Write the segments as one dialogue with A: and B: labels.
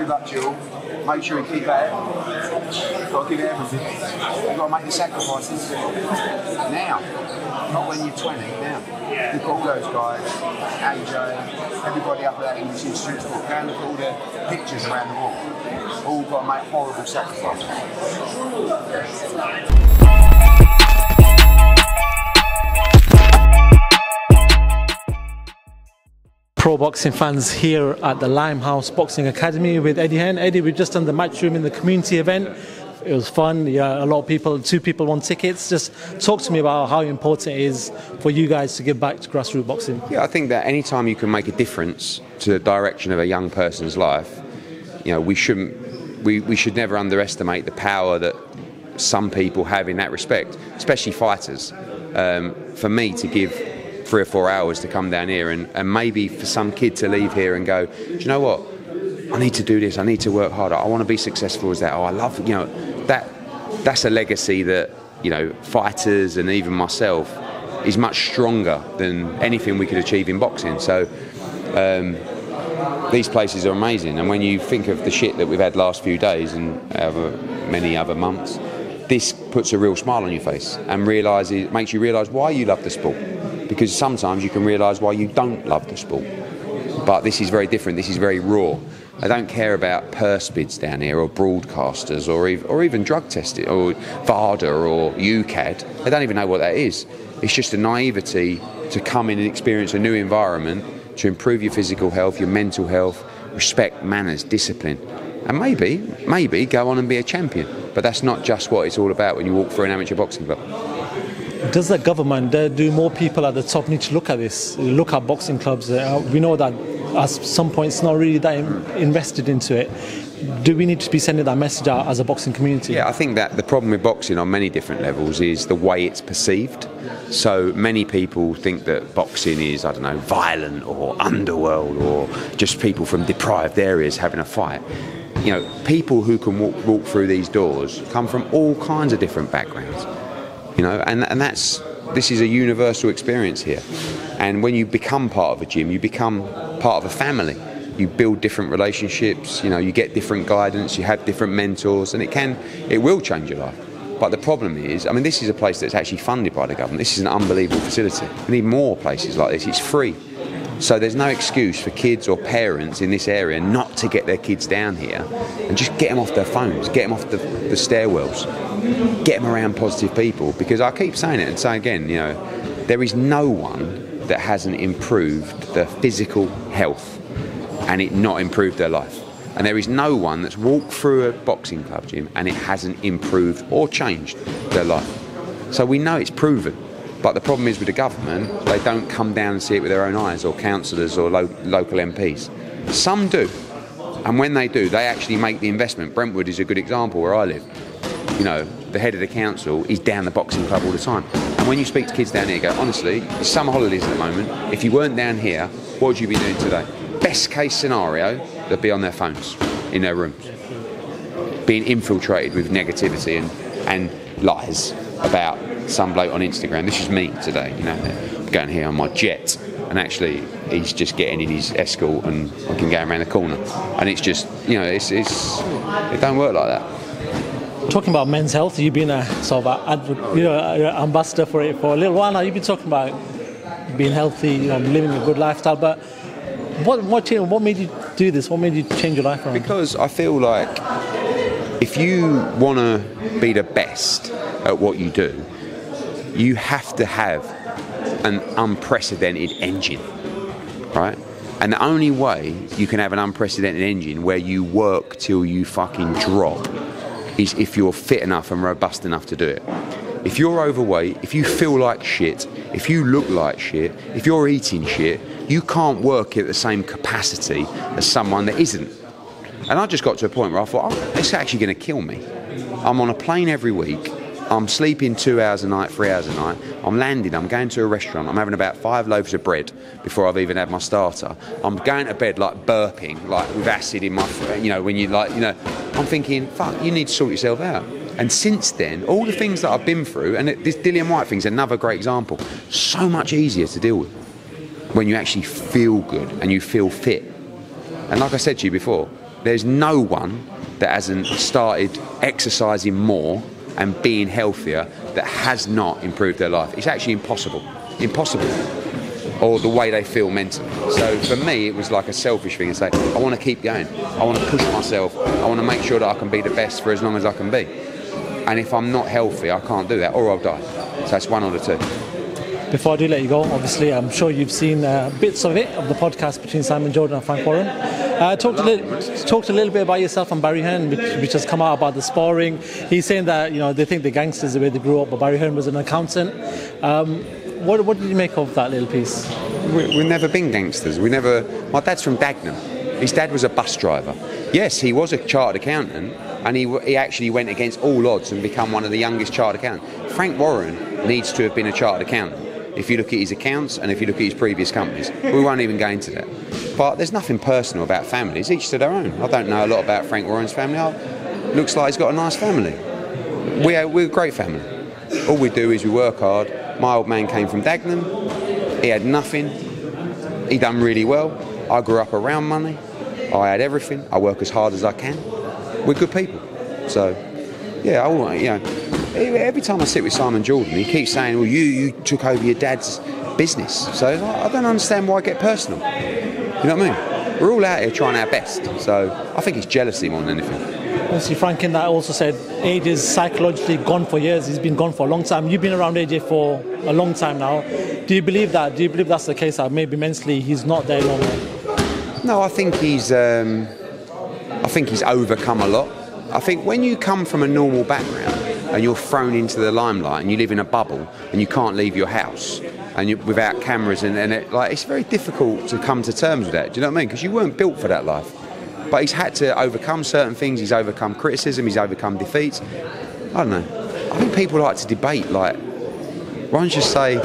A: every butt duel, make sure you keep at it. You've got to give it everything. You've got to make the sacrifices. Now, not when you're 20, now. You've got all those guys, AJ, everybody up at that English Institute, go and look at all the pictures around the wall. All got to make horrible sacrifices.
B: Pro boxing fans here at the Limehouse Boxing Academy with Eddie Hearn. Eddie, we've just done the match room in the community event. It was fun. Yeah, a lot of people, 2 people won tickets. Just talk to me about how important it is for you guys to give back to grassroots boxing.
C: Yeah, I think that any time you can make a difference to the direction of a young person's life, you know, we should never underestimate the power that some people have in that respect, especially fighters. For me to give 3 or 4 hours to come down here and maybe for some kid to leave here and go, do you know what? I need to do this. I need to work harder. I want to be successful as that. Oh, I love, you know, that's a legacy that, you know, fighters and even myself is much stronger than anything we could achieve in boxing. So these places are amazing. And when you think of the shit that we've had last few days and many other months, this puts a real smile on your face and makes you realise why you love the sport. Because sometimes you can realise why you don't love the sport. But this is very different. This is very raw. I don't care about purse bids down here or broadcasters or even drug testing or VADA or UCAD. They don't even know what that is. It's just a naivety to come in and experience a new environment to improve your physical health, your mental health, respect, manners, discipline. And maybe go on and be a champion. But that's not just what it's all about when you walk through an amateur boxing club.
B: Does the government, do more people at the top need to look at this, look at boxing clubs? We know that at some point it's not really that invested into it. Do we need to be sending that message out as a boxing community?
C: Yeah, I think that the problem with boxing on many different levels is the way it's perceived. So many people think that boxing is, I don't know, violent or underworld or just people from deprived areas having a fight. You know, people who can walk through these doors come from all kinds of different backgrounds. You know, and this is a universal experience here. And when you become part of a gym, you become part of a family. You build different relationships, you know, you get different guidance, you have different mentors, and it will change your life. But the problem is, I mean, this is a place that's actually funded by the government. This is an unbelievable facility. We need more places like this. It's free. So there's no excuse for kids or parents in this area not to get their kids down here and just get them off their phones, get them off the stairwells, get them around positive people. Because I keep saying it and say again, you know, there is no one that hasn't improved their physical health and it not improved their life. And there is no one that's walked through a boxing club gym and it hasn't improved or changed their life. So we know it's proven. But the problem is with the government, they don't come down and see it with their own eyes, or councillors or local MPs. Some do. And when they do, they actually make the investment. Brentwood is a good example where I live. You know, the head of the council is down the boxing club all the time. And when you speak to kids down here, you go, honestly, it's summer holidays at the moment. If you weren't down here, what would you be doing today? Best case scenario, they'd be on their phones, in their rooms, being infiltrated with negativity and lies about some bloke on Instagram. This is me today, you know. I'm going here on my jet, and actually he's just getting in his escort, and I can go around the corner. And it's just, you know, it don't work like that.
B: Talking about men's health, you've been a sort of ambassador for it for a little while now. You've been talking about being healthy, you know, living a good lifestyle. But what made you do this? What made you change your life around?
C: Because I feel like if you want to be the best at what you do, you have to have an unprecedented engine, right? And the only way you can have an unprecedented engine where you work till you fucking drop is if you're fit enough and robust enough to do it. If you're overweight, if you feel like shit, if you look like shit, if you're eating shit, you can't work at the same capacity as someone that isn't. And I just got to a point where I thought, oh, it's actually going to kill me. I'm on a plane every week. I'm sleeping 2 hours a night, 3 hours a night. I'm landing, I'm going to a restaurant. I'm having about 5 loaves of bread before I've even had my starter. I'm going to bed like burping, like with acid in my, you know, when you like, you know, I'm thinking, fuck, you need to sort yourself out. And since then, all the things that I've been through, and this Dillian White thing's another great example, so much easier to deal with when you actually feel good and you feel fit. And like I said to you before, there's no one that hasn't started exercising more and being healthier that has not improved their life. It's actually impossible. Or the way they feel mentally. So for me, it was like a selfish thing to say, I want to keep going. I want to push myself. I want to make sure that I can be the best for as long as I can be. And if I'm not healthy, I can't do that, or I'll die. So it's one or the two.
B: Before I do let you go, obviously, I'm sure you've seen bits of it, of the podcast between Simon Jordan and Frank Warren. Talked a little bit about yourself and Barry Hearn, which has come out about the sparring. He's saying that, you know, they think the Gangsters are where they grew up, but Barry Hearn was an accountant. What did you make of that little piece?
C: We've never been gangsters. My dad's from Dagenham. His dad was a bus driver. Yes, he was a chartered accountant, and he actually went against all odds and become one of the youngest chartered accountants. Frank Warren needs to have been a chartered accountant. If you look at his accounts and if you look at his previous companies, we won't even go into that. But there's nothing personal about families, each to their own. I don't know a lot about Frank Warren's family. Looks like he's got a nice family. We're a great family. All we do is we work hard. My old man came from Dagenham. He had nothing. He done really well. I grew up around money. I had everything. I work as hard as I can. We're good people. So, yeah, every time I sit with Simon Jordan, he keeps saying, well, you took over your dad's business. So I don't understand why I get personal. You know what I mean? We're all out here trying our best. So I think it's jealousy more than anything.
B: Obviously, Frank in that also said AJ is psychologically gone for years. He's been gone for a long time. You've been around AJ for a long time now. Do you believe that? Do you believe that's the case, that maybe mentally he's not there longer?
C: No, I think he's overcome a lot. I think when you come from a normal background and you're thrown into the limelight and you live in a bubble and you can't leave your house and without cameras it's very difficult to come to terms with that. Do you know what I mean? Because you weren't built for that life. But he's had to overcome certain things. He's overcome criticism. He's overcome defeats. I don't know. I think people like to debate. Like, why don't you say,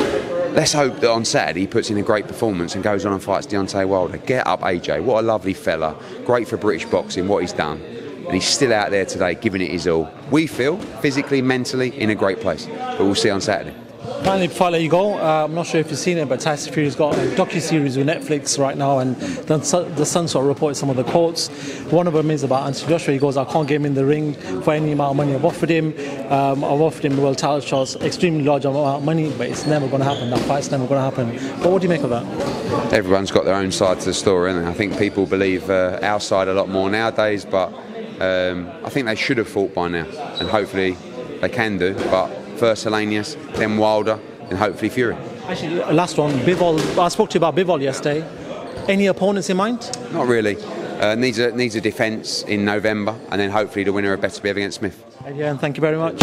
C: let's hope that on Saturday he puts in a great performance and goes on and fights Deontay Wilder. Get up, AJ. What a lovely fella. Great for British boxing, what he's done. And he's still out there today giving it his all. We feel, physically, mentally, in a great place. But we'll see on Saturday.
B: Finally, before I let you go, I'm not sure if you've seen it, but Tyson Fury's got a docu-series with Netflix right now, and the Sun sort of reported some of the quotes. One of them is about Anthony Joshua. He goes, I can't get him in the ring for any amount of money I've offered him. I've offered him the world title shots, extremely large amount of money, but it's never going to happen. That fight's never going to happen. But what do you make of that? Everyone's got their own side to the story, isn't it? I think people believe our side a lot more nowadays, but I think they should have fought by now, and hopefully they can do. But first Hellenius, then Wilder, and hopefully Fury. Actually, last one, Bivol. I spoke to you about Bivol yesterday. Any opponents in mind? Not really. Needs a defence in November, and then hopefully the winner of Better Be against Smith. Yeah, and thank you very much.